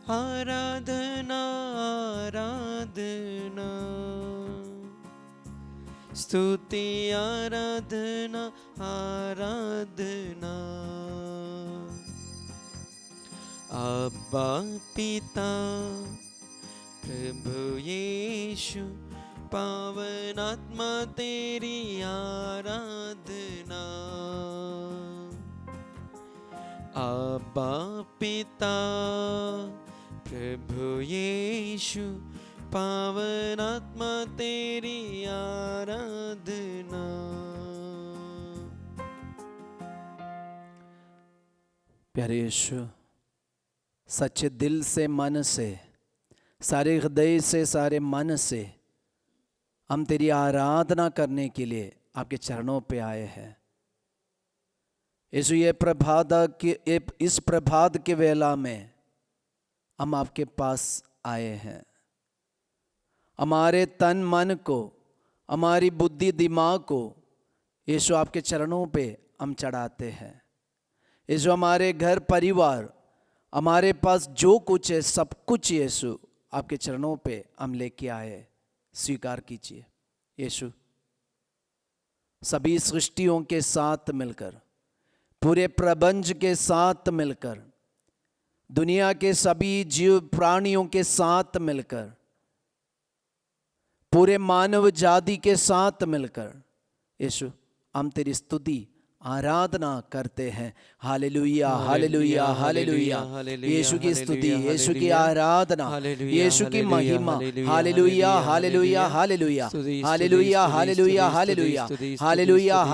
आराधना आराधना, स्तुति आराधना आराधना। अब्बा पिता प्रभु यीशु पावन आत्मा तेरी आराधना। अब्बा पिता प्रभु यीशु पावन आत्मा तेरी आराधना। प्यारे यीशु, सच्चे दिल से, मन से, सारे हृदय से, सारे मन से हम तेरी आराधना करने के लिए आपके चरणों पे आए हैं। यीशु, इस प्रभात के वेला में हम आपके पास आए हैं। हमारे तन मन को, हमारी बुद्धि दिमाग को यीशु आपके चरणों पे हम चढ़ाते हैं। यीशु, हमारे घर परिवार, हमारे पास जो कुछ है सब कुछ यीशु आपके चरणों पे हम लेके आए। स्वीकार कीजिए यीशु। सभी सृष्टियों के साथ मिलकर, पूरे प्रपंच के साथ मिलकर, दुनिया के सभी जीव प्राणियों के साथ मिलकर, पूरे मानव जाति के साथ मिलकर यीशु हम तेरी स्तुति आराधना करते हैं। Hallelujah hallelujah hallelujah. यीशु की स्तुति, यीशु की आराधना, यीशु की महिमा। Hallelujah hallelujah hallelujah hallelujah hallelujah hallelujah hallelujah hallelujah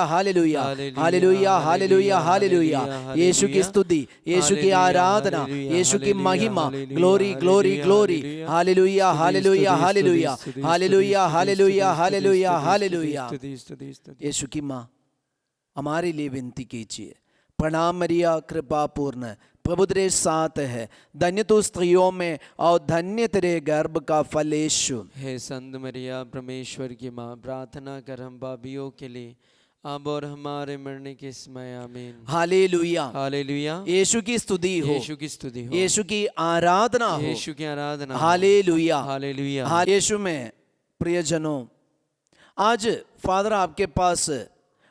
hallelujah hallelujah hallelujah hallelujah. यीशु की स्तुति, यीशु की आराधना, यीशु की महिमा। Glory glory glory. Hallelujah hallelujah hallelujah hallelujah hallelujah hallelujah hallelujah. यीशु की माँ, हमारे लिए विनती कीजिए। प्रणाम मरिया कृपा पूर्ण, प्रभु तेरे साथ है, धन्य तू स्त्रियों में और धन्य तेरे गर्भ का फल यीशु। हे संत मरिया परमेश्वर की माँ, प्रार्थना कर हम पापियों के लिए अब और हमारे मरने के समय आमीन। Hallelujah hallelujah. यीशु की स्तुति हो, यीशु की स्तुति हो, यीशु की आराधना हो, यीशु की आराधना। Hallelujah hallelujah. यीशु में प्रियजनों, आज फादर आपके पास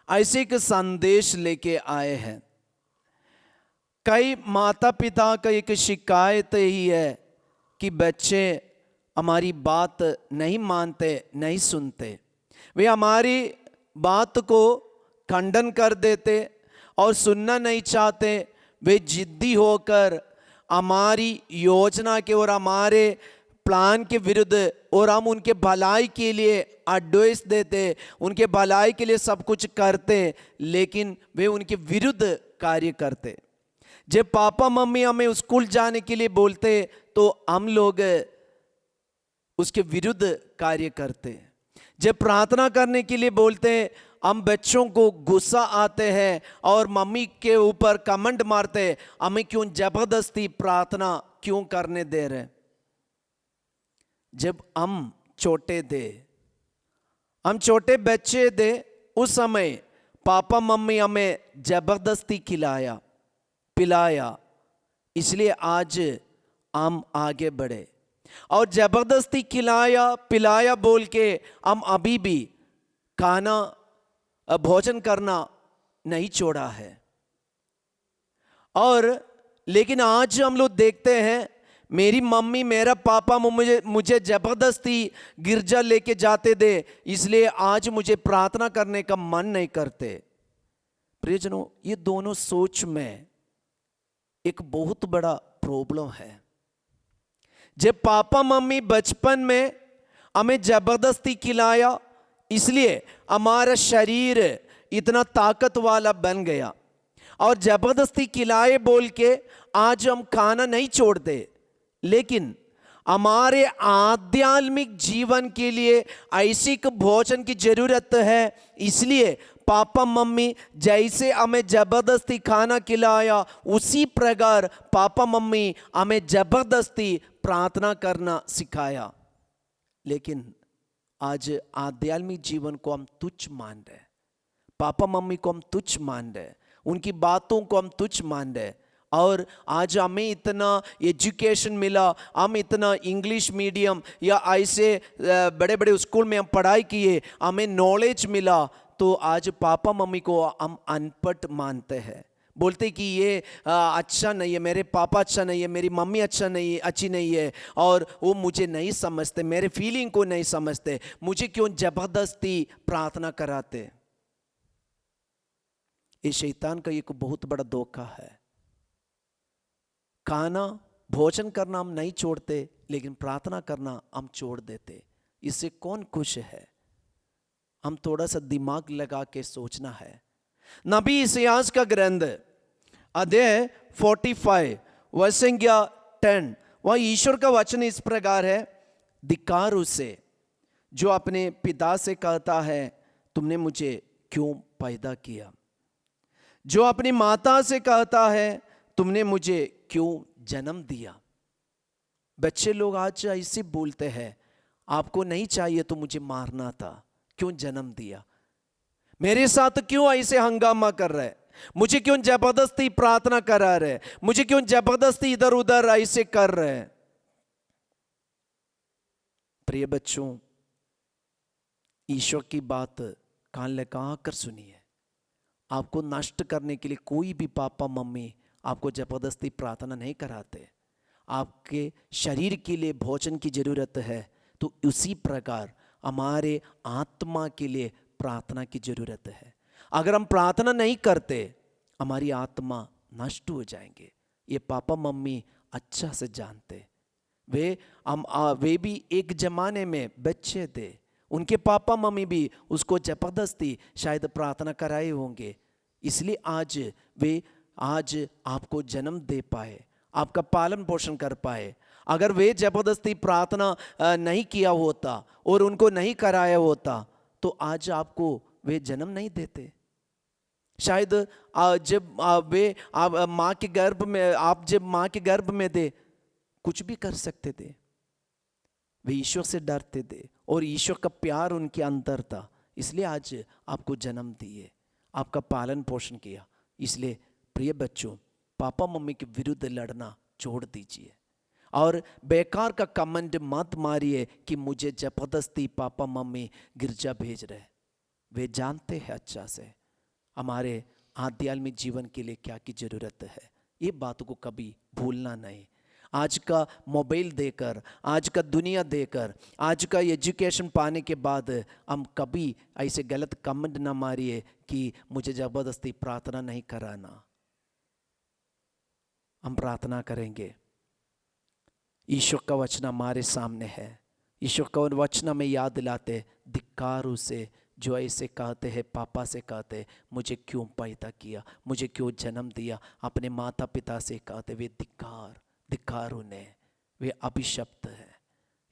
ऐसे एक संदेश लेके आए हैं। कई माता पिता का एक शिकायत ही है कि बच्चे हमारी बात नहीं मानते, नहीं सुनते। वे हमारी बात को खंडन कर देते और सुनना नहीं चाहते। वे जिद्दी होकर हमारी योजना के और हमारे प्लान के विरुद्ध, और हम उनके भलाई के लिए एडवाइस देते, उनके भलाई के लिए सब कुछ करते, लेकिन वे उनके विरुद्ध कार्य करते। जब पापा मम्मी हमें स्कूल जाने के लिए बोलते तो हम लोग उसके विरुद्ध कार्य करते। जब प्रार्थना करने के लिए बोलते हम बच्चों को गुस्सा आते हैं और मम्मी के ऊपर कमेंट मारते, हमें क्यों जबरदस्ती प्रार्थना क्यों करने दे रहे। जब हम छोटे थे, हम छोटे बच्चे थे, उस समय पापा मम्मी हमें जबरदस्ती खिलाया पिलाया, इसलिए आज हम आगे बढ़े। और जबरदस्ती खिलाया पिलाया बोल के हम अभी भी खाना भोजन करना नहीं छोड़ा है। और लेकिन आज हम लोग देखते हैं, मेरी मम्मी मेरा पापा मुझे जबरदस्ती गिरजा लेके जाते थे, इसलिए आज मुझे प्रार्थना करने का मन नहीं करते। प्रियजनों, ये दोनों सोच में एक बहुत बड़ा प्रॉब्लम है। जब पापा मम्मी बचपन में हमें जबरदस्ती खिलाया, इसलिए हमारा शरीर इतना ताकत वाला बन गया, और जबरदस्ती खिलाए बोल के आज हम खाना नहीं छोड़ते। लेकिन हमारे आध्यात्मिक जीवन के लिए ऐसी भोजन की जरूरत है, इसलिए पापा मम्मी जैसे हमें जबरदस्ती खाना खिलाया, उसी प्रकार पापा मम्मी हमें जबरदस्ती प्रार्थना करना सिखाया। लेकिन आज आध्यात्मिक जीवन को हम तुच्छ मान रहे, पापा मम्मी को हम तुच्छ मान रहे, उनकी बातों को हम तुच्छ मान रहे, और आज हमें इतना एजुकेशन मिला, हम इतना इंग्लिश मीडियम या ऐसे बड़े बड़े स्कूल में हम पढ़ाई किए, हमें नॉलेज मिला, तो आज पापा मम्मी को हम अनपढ़ मानते हैं, बोलते कि ये अच्छा नहीं है, मेरे पापा अच्छा नहीं है, मेरी मम्मी अच्छी नहीं है, और वो मुझे नहीं समझते, मेरे फीलिंग को नहीं समझते, मुझे क्यों ज़बरदस्ती प्रार्थना कराते। ये शैतान का एक बहुत बड़ा धोखा है। खाना भोजन करना हम नहीं छोड़ते, लेकिन प्रार्थना करना हम छोड़ देते। इससे कौन खुश है? हम थोड़ा सा दिमाग लगा के सोचना है। नबी इसायास का ग्रंथ अध्याय 45 वर्ष 10, वह ईश्वर का वचन इस प्रकार है, धिक्कार उसे जो अपने पिता से कहता है तुमने मुझे क्यों पैदा किया, जो अपनी माता से कहता है तुमने मुझे क्यों जन्म दिया। बच्चे लोग आज ऐसे बोलते हैं, आपको नहीं चाहिए तो मुझे मारना था, क्यों जन्म दिया, मेरे साथ क्यों ऐसे हंगामा कर रहे, मुझे क्यों जबरदस्ती प्रार्थना करा रहे, मुझे क्यों जबरदस्ती इधर उधर ऐसे कर रहे। प्रिय बच्चों, ईश्वर की बात कान लगा कर सुनिए। आपको नष्ट करने के लिए कोई भी पापा मम्मी आपको जबरदस्ती प्रार्थना नहीं कराते। आपके शरीर के लिए भोजन की जरूरत है, तो उसी प्रकार हमारे आत्मा के लिए प्रार्थना की जरूरत है। अगर हम प्रार्थना नहीं करते, हमारी आत्मा नष्ट हो जाएंगे। ये पापा मम्मी अच्छा से जानते। वे भी एक जमाने में बच्चे थे, उनके पापा मम्मी भी उसको जबरदस्ती शायद प्रार्थना कराए होंगे, इसलिए आज आपको जन्म दे पाए, आपका पालन पोषण कर पाए। अगर वे जबरदस्ती प्रार्थना नहीं किया होता और उनको नहीं कराया होता, तो आज आपको वे जन्म नहीं देते। शायद जब आप माँ के गर्भ में थे, कुछ भी कर सकते थे। वे ईश्वर से डरते थे और ईश्वर का प्यार उनके अंदर था, इसलिए आज आपको जन्म दिए, आपका पालन पोषण किया। इसलिए प्रिय बच्चों, पापा मम्मी के विरुद्ध लड़ना छोड़ दीजिए और बेकार का कमेंट मत मारिए कि मुझे जबरदस्ती पापा मम्मी गिरजा भेज रहे। वे जानते हैं अच्छा से हमारे आध्यात्मिक जीवन के लिए क्या की जरूरत है। ये बात को कभी भूलना नहीं। आज का मोबाइल देकर, आज का दुनिया देकर, आज का एजुकेशन पाने के बाद हम कभी ऐसे गलत कमेंट ना मारिए कि मुझे ज़बरदस्ती प्रार्थना नहीं कराना। हम प्रार्थना करेंगे। ईश्वर का वचन हमारे सामने है। ईश्वर का वचन में याद दिलाते, धिक्कार उसे जो ऐसे कहते हैं, पापा से कहते मुझे क्यों पैदा किया, मुझे क्यों जन्म दिया। अपने माता पिता से कहते वे धिक्कार उन्हें, वे अभिशप्त है।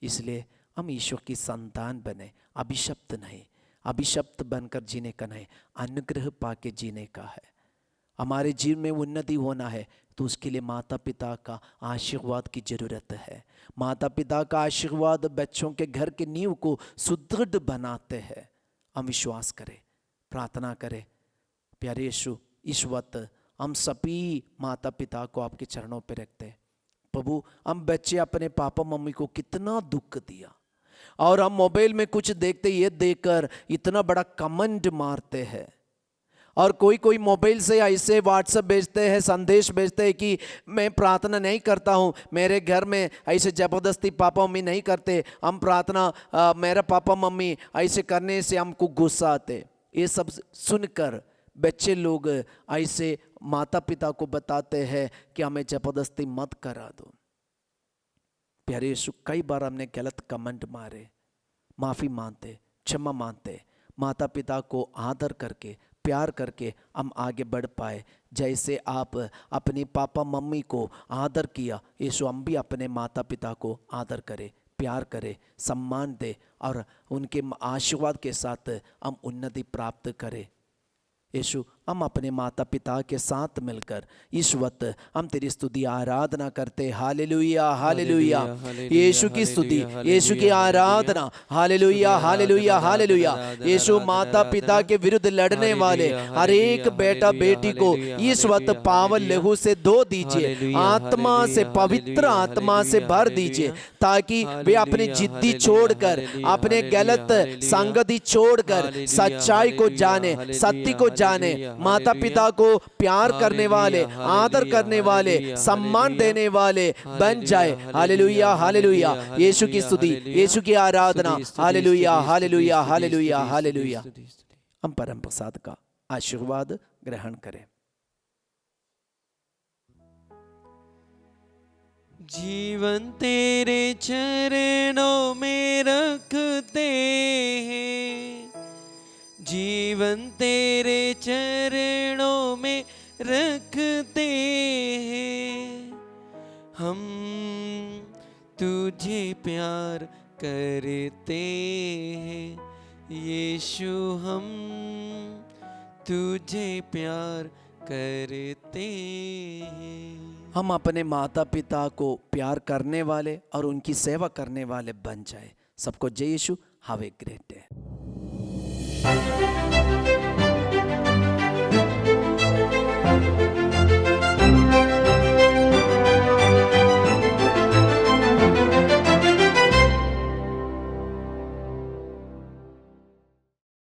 इसलिए हम ईश्वर की संतान बने, अभिशप्त नहीं। अभिशप्त बनकर जीने का नहीं, अनुग्रह पाके जीने का है। हमारे जीवन में उन्नति होना है तो उसके लिए माता पिता का आशीर्वाद की जरूरत है। माता पिता का आशीर्वाद बच्चों के घर के नींव को सुदृढ़ बनाते हैं। हम विश्वास करें, प्रार्थना करें। प्यारे यीशु, इस वक्त हम सभी माता पिता को आपके चरणों पर रखते हैं। प्रभु, हम बच्चे अपने पापा मम्मी को कितना दुख दिया, और हम मोबाइल में कुछ देखते, ये देखकर इतना बड़ा कमेंट मारते हैं। और कोई मोबाइल से ऐसे व्हाट्सएप भेजते हैं, संदेश भेजते हैं कि मैं प्रार्थना नहीं करता हूँ, मेरे घर में ऐसे ज़बरदस्ती पापा मम्मी नहीं करते, हम प्रार्थना मेरा पापा मम्मी ऐसे करने से हमको गुस्सा आते। ये सब सुनकर बच्चे लोग ऐसे माता पिता को बताते हैं कि हमें ज़बरदस्ती मत करा दो। प्यारे यीशु, कई बार हमने गलत कमेंट मारे, माफ़ी मांगते, क्षमा मांगते। माता पिता को आदर करके, प्यार करके हम आगे बढ़ पाए। जैसे आप अपने पापा मम्मी को आदर किया, यीशु हम भी अपने माता पिता को आदर करें, प्यार करें, सम्मान दे, और उनके आशीर्वाद के साथ हम उन्नति प्राप्त करें। यीशु, हम अपने माता पिता के साथ मिलकर इस वक्त हम तेरी स्तुति आराधना करते। हालेलुया हालेलुया, यीशु की स्तुति, यीशु की आराधना। Hallelujah hallelujah hallelujah. यीशु माता पिता के विरुद्ध लड़ने वाले हर एक बेटा बेटी को इस वक्त पावन लहू से धो दीजिए, आत्मा से, पवित्र आत्मा से भर दीजिए, ताकि वे अपनी जिद्दी छोड़कर, अपने गलत संगति छोड़कर सच्चाई को जाने, सत्य को जाने, माता पिता को प्यार करने वाले, आदर करने वाले, सम्मान देने वाले बन जाए। हालेलुया हालेलुया, यीशु की स्तुति, यीशु की आराधना। Hallelujah hallelujah hallelujah hallelujah. हम परम प्रसाद का आशीर्वाद ग्रहण करें। जीवन तेरे चरणों में रखते हैं, जीवन तेरे चरणों में रखते हैं, हम तुझे प्यार करते हैं यीशु, हम तुझे प्यार करते हैं। हम अपने माता पिता को प्यार करने वाले और उनकी सेवा करने वाले बन जाए। सबको जय यीशु। Have a great day.